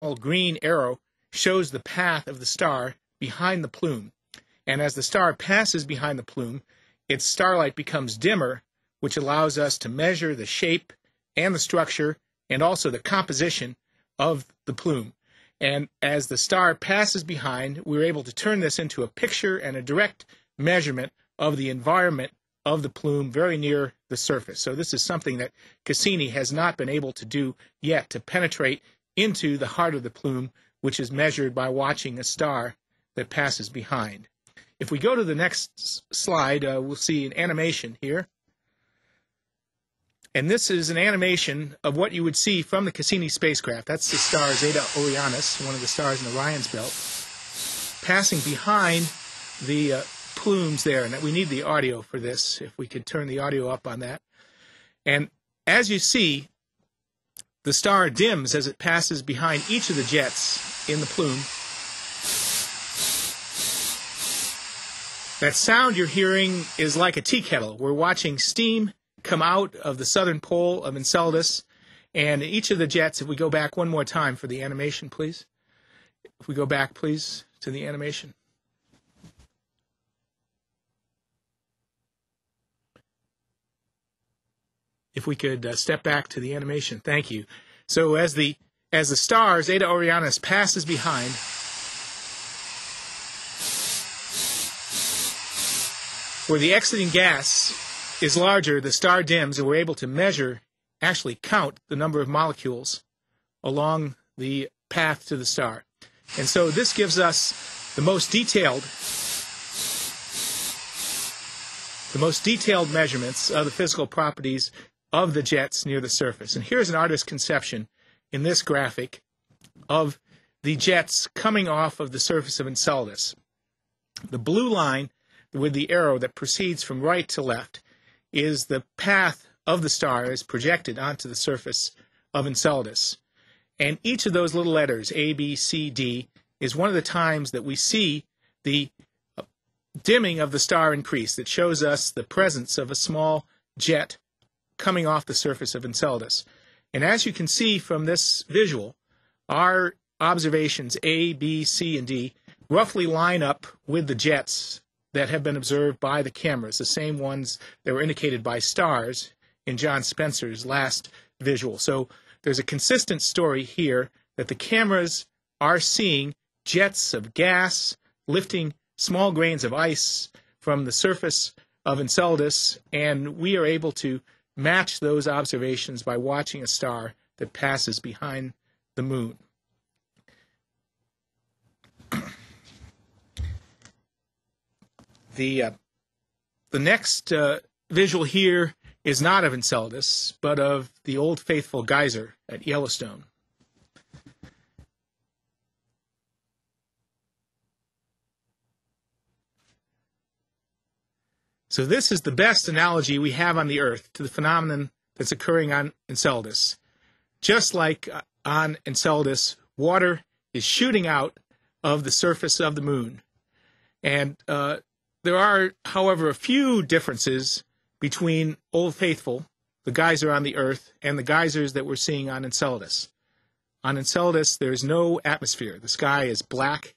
horizontal green arrow shows the path of the star behind the plume. And as the star passes behind the plume, its starlight becomes dimmer, which allows us to measure the shape and the structure and also the composition of the plume. And as the star passes behind, we're able to turn this into a picture and a direct measurement of the environment of the plume very near the surface. So this is something that Cassini has not been able to do yet, to penetrate into the heart of the plume, which is measured by watching a star that passes behind. If we go to the next slide, we'll see an animation here. And this is an animation of what you would see from the Cassini spacecraft. That's the star Zeta Orionis, one of the stars in Orion's belt, passing behind the plumes there. And we need the audio for this, if we could turn the audio up on that. And as you see, the star dims as it passes behind each of the jets in the plume. That sound you're hearing is like a tea kettle. We're watching steam come out of the southern pole of Enceladus, and each of the jets, if we go back one more time for the animation, please. If we go back, please, to the animation. If we could step back to the animation. Thank you. So as the star Zeta Orionis passes behind, where the exiting gas is larger, the star dims, and we're able to measure, actually count, the number of molecules along the path to the star. And so this gives us the most detailed measurements of the physical properties of the jets near the surface. And here's an artist's conception in this graphic of the jets coming off of the surface of Enceladus. The blue line with the arrow that proceeds from right to left is the path of the star as projected onto the surface of Enceladus. And each of those little letters, A, B, C, D, is one of the times that we see the dimming of the star increase that shows us the presence of a small jet coming off the surface of Enceladus. And as you can see from this visual, our observations A, B, C, and D roughly line up with the jets that have been observed by the cameras, the same ones that were indicated by stars in John Spencer's last visual. So there's a consistent story here that the cameras are seeing jets of gas lifting small grains of ice from the surface of Enceladus, and we are able to match those observations by watching a star that passes behind the moon. The next visual here is not of Enceladus, but of the Old Faithful geyser at Yellowstone. So this is the best analogy we have on the Earth to the phenomenon that's occurring on Enceladus. Just like on Enceladus, water is shooting out of the surface of the moon. And there are, however, a few differences between Old Faithful, the geyser on the Earth, and the geysers that we're seeing on Enceladus. On Enceladus, there's no atmosphere. The sky is black,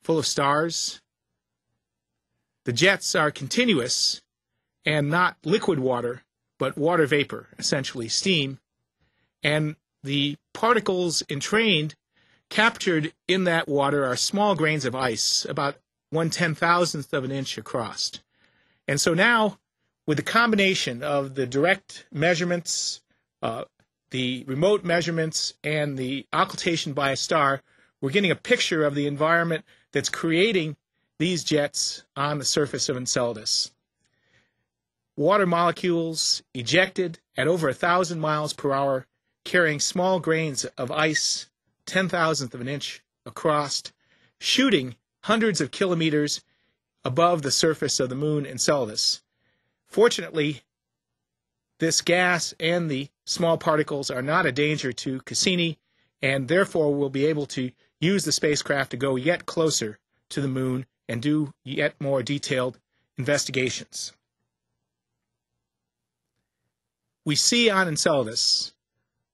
full of stars. The jets are continuous and not liquid water, but water vapor, essentially steam. And the particles entrained, captured in that water, are small grains of ice, about 1/10,000th of an inch across. And so now, with the combination of the direct measurements, the remote measurements, and the occultation by a star, we're getting a picture of the environment that's creating these jets on the surface of Enceladus. Water molecules ejected at over 1,000 miles per hour, carrying small grains of ice, 10,000th of an inch across, shooting hundreds of kilometers above the surface of the moon Enceladus. Fortunately, this gas and the small particles are not a danger to Cassini, and therefore we'll be able to use the spacecraft to go yet closer to the moon and do yet more detailed investigations. We see on Enceladus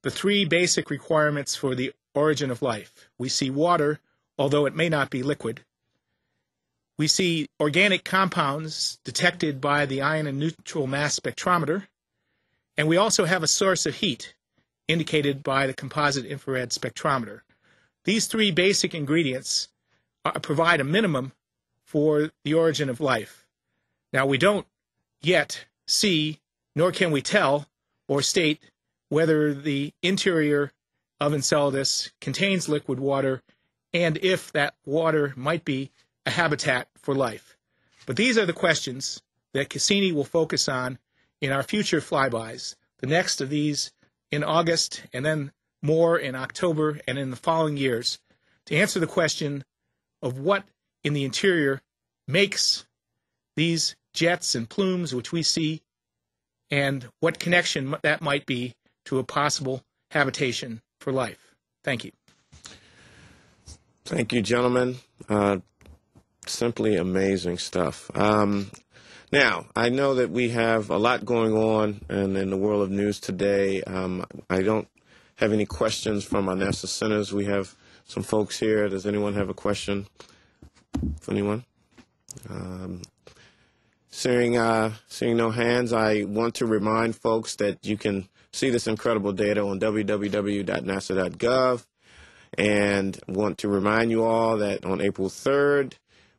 the three basic requirements for the origin of life. We see water, although it may not be liquid. We see organic compounds detected by the ion and neutral mass spectrometer. And we also have a source of heat indicated by the composite infrared spectrometer. These three basic ingredients provide a minimum for the origin of life. Now, we don't yet see, nor can we tell or state whether the interior of Enceladus contains liquid water and if that water might be a habitat for life. But these are the questions that Cassini will focus on in our future flybys. The next of these in August, and then more in October and in the following years, to answer the question of what in the interior makes these jets and plumes which we see, and what connection that might be to a possible habitation for life. Thank you. Thank you, gentlemen. Simply amazing stuff. Now, I know that we have a lot going on in the world of news today. I don't have any questions from our NASA centers. We have some folks here. Does anyone have a question for anyone? Seeing no hands, I want to remind folks that you can see this incredible data on www.nasa.gov, and want to remind you all that on April 3rd,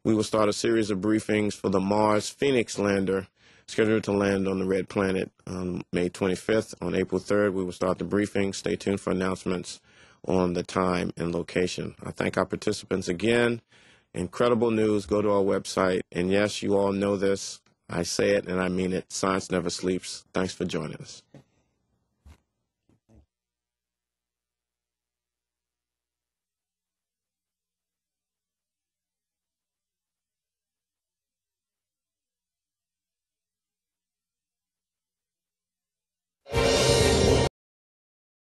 we will start a series of briefings for the Mars Phoenix lander, scheduled to land on the Red Planet on May 25th. On April 3rd, we will start the briefing. Stay tuned for announcements on the time and location. I thank our participants again. Incredible news. Go to our website. And yes, you all know this. I say it and I mean it. Science never sleeps. Thanks for joining us.